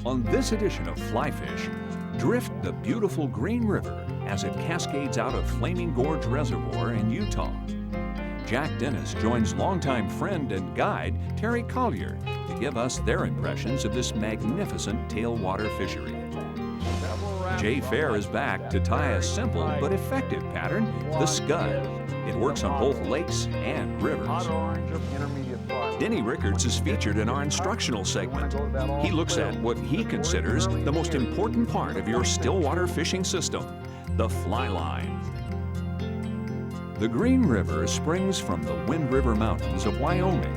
On this edition of Fly Fish, drift the beautiful Green River as it cascades out of Flaming Gorge Reservoir in Utah. Jack Dennis joins longtime friend and guide Terry Collier to give us their impressions of this magnificent tailwater fishery. Jay Fair is back to tie a simple but effective pattern, the Scud. It works on both lakes and rivers. Denny Rickards is featured in our instructional segment. He looks at what he considers the most important part of your stillwater fishing system, the fly line. The Green River springs from the Wind River Mountains of Wyoming.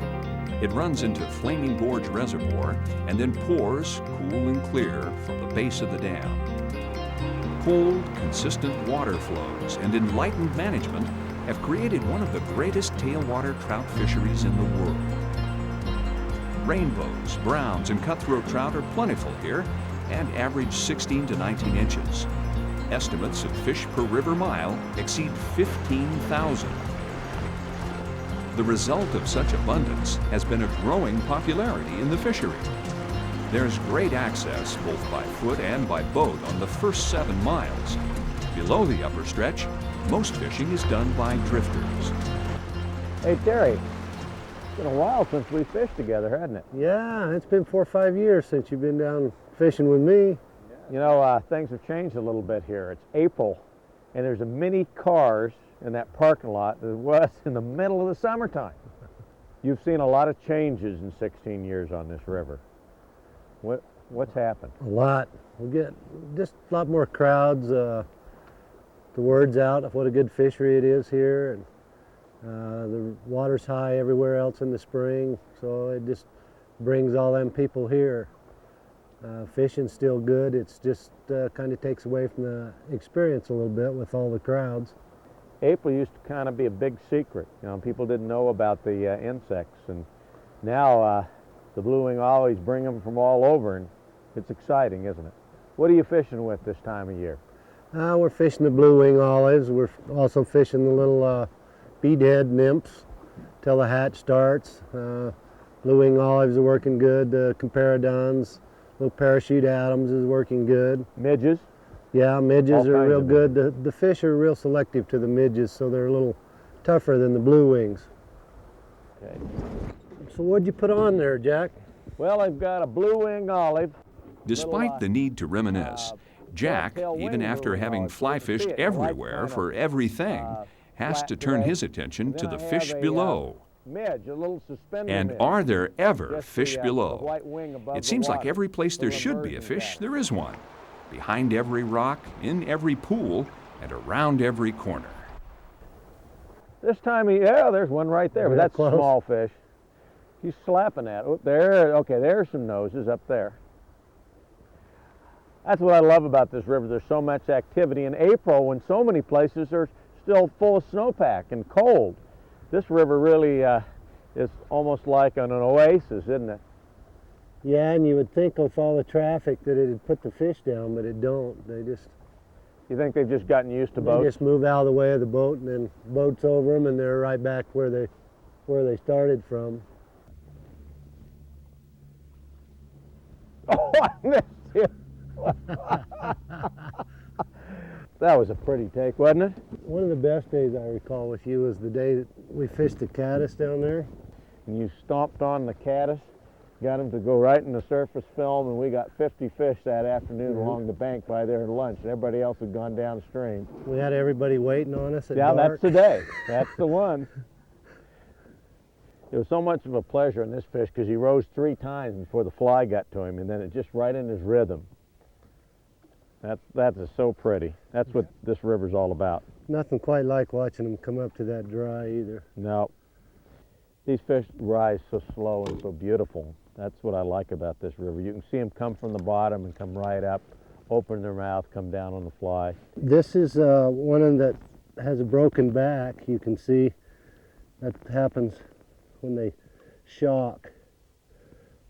It runs into Flaming Gorge Reservoir and then pours, cool and clear, from the base of the dam. Cold, consistent water flows and enlightened management have created one of the greatest tailwater trout fisheries in the world. Rainbows, browns, and cutthroat trout are plentiful here and average 16 to 19 inches. Estimates of fish per river mile exceed 15,000. The result of such abundance has been a growing popularity in the fishery. There's great access both by foot and by boat on the first 7 miles. Below the upper stretch, most fishing is done by drifters. Hey Terry, it's been a while since we fished together, hasn't it? Yeah, it's been 4 or 5 years since you've been down fishing with me. You know, things have changed a little bit here. It's April, and there's as many cars in that parking lot as there was in the middle of the summertime. You've seen a lot of changes in 16 years on this river. What's happened? A lot. We get just a lot more crowds. The word's out of what a good fishery it is here, and the water's high everywhere else in the spring, so it just brings all them people here. Fishing's still good. It's just kind of takes away from the experience a little bit with all the crowds. April used to kind of be a big secret. You know, people didn't know about the insects, and now the blue-wing olives bring them from all over, and it's exciting, isn't it? What are you fishing with this time of year? We're fishing the blue-wing olives. We're also fishing the little beadhead nymphs till the hatch starts. Blue-wing olives are working good. The comparadons, little parachute Adams is working good. Midges? Yeah, midges are real good. Midges. The fish are real selective to the midges, so they're a little tougher than the blue wings. Okay. So what'd you put on there, Jack? Well, I've got a blue-wing olive. Despite the need to reminisce, Jack, even after having fly fished everywhere for everything, has to turn his attention to the fish below. Midge, a little suspended And midge. are there ever Just fish the below? white wing above It the seems like water. every place there Little should be a immersion fish, jack. there is one. Behind every rock, in every pool, and around every corner. This time, yeah, there's one right there, but Real that's close. a small fish. He's slapping at it. Oh, there, okay, there's some noses up there. That's what I love about this river. There's so much activity in April when so many places are still full of snowpack and cold. This river really is almost like an oasis, isn't it? Yeah, and you would think with all the traffic that it'd put the fish down, but it don't. They just You think they've just gotten used to boats? just move out of the way of the boat, and then boats over them, and they're right back where they started from. Oh, I missed you. That was a pretty take, wasn't it? One of the best days I recall with you was the day that we fished the caddis down there. And you stomped on the caddis, got them to go right in the surface film, and we got 50 fish that afternoon along the bank by their lunch, and everybody else had gone downstream. We had everybody waiting on us at Yeah, dark. that's the day. That's the one. It was so much of a pleasure in this fish because he rose 3 times before the fly got to him, and then it just right in his rhythm. That is so pretty. That's what this river's all about. Nothing quite like watching them come up to that dry either. No, these fish rise so slow and so beautiful. That's what I like about this river. You can see them come from the bottom and come right up, open their mouth, come down on the fly. This is one that has a broken back. You can see that happens when they shock.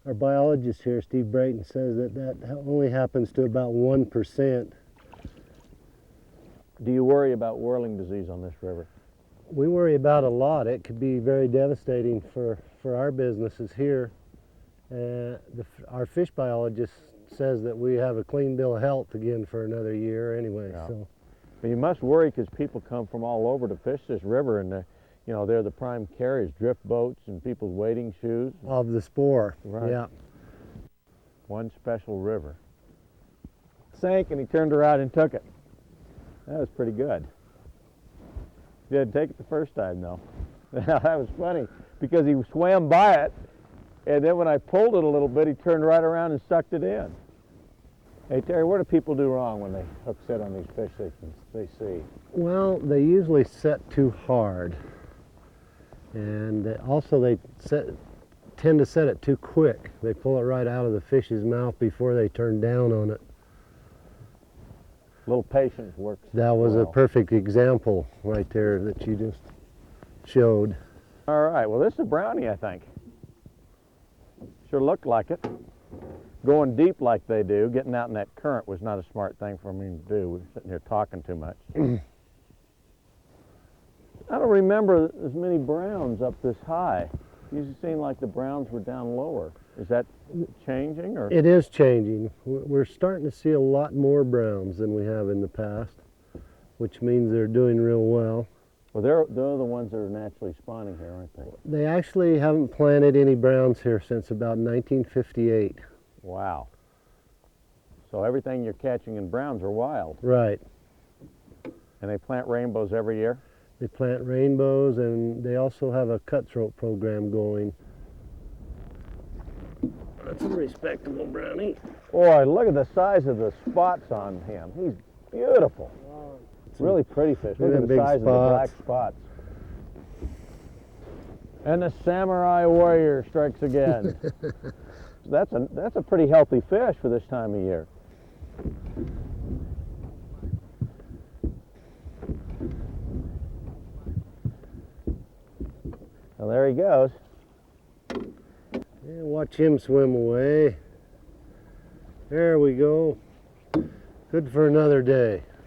Our biologist here, Steve Brayton, says that only happens to about 1%. Do you worry about whirling disease on this river? We worry about a lot. It could be very devastating for our businesses here. Our fish biologist says that we have a clean bill of health again for another year anyway. Yeah. So But you must worry because people come from all over to fish this river, and they're the prime carriers, drift boats and people's wading shoes. of the spore, Right. yeah. One special river. Sank and he turned around and took it. That was pretty good. He didn't take it the first time though. That was funny because he swam by it, and then when I pulled it a little bit, he turned right around and sucked it in. Hey Terry, what do people do wrong when they hook set on these fish they see? Well, they usually set too hard, and also they tend to set it too quick. They pull it right out of the fish's mouth before they turn down on it. A little patience works. That was a well. perfect example right there that you just showed. All right, well this is a brownie, I think. Sure looked like it. Going deep like they do, getting out in that current was not a smart thing for me to do. We were sitting here talking too much. I don't remember as many browns up this high. It usually seemed like the browns were down lower. Is that changing, or? It is changing. We're starting to see a lot more browns than we have in the past, which means they're doing real well. Well, they're the ones that are naturally spawning here, aren't they? They actually haven't planted any browns here since about 1958. Wow. So everything you're catching in browns are wild. Right. And they plant rainbows every year? They plant rainbows, and they also have a cutthroat program going. That's a respectable brownie. Boy, look at the size of the spots on him. He's beautiful. Really pretty fish. Look Look at at the big size of the black spots. And the samurai warrior strikes again. That's a pretty healthy fish for this time of year. Well, there he goes. And watch him swim away. There we go. Good for another day.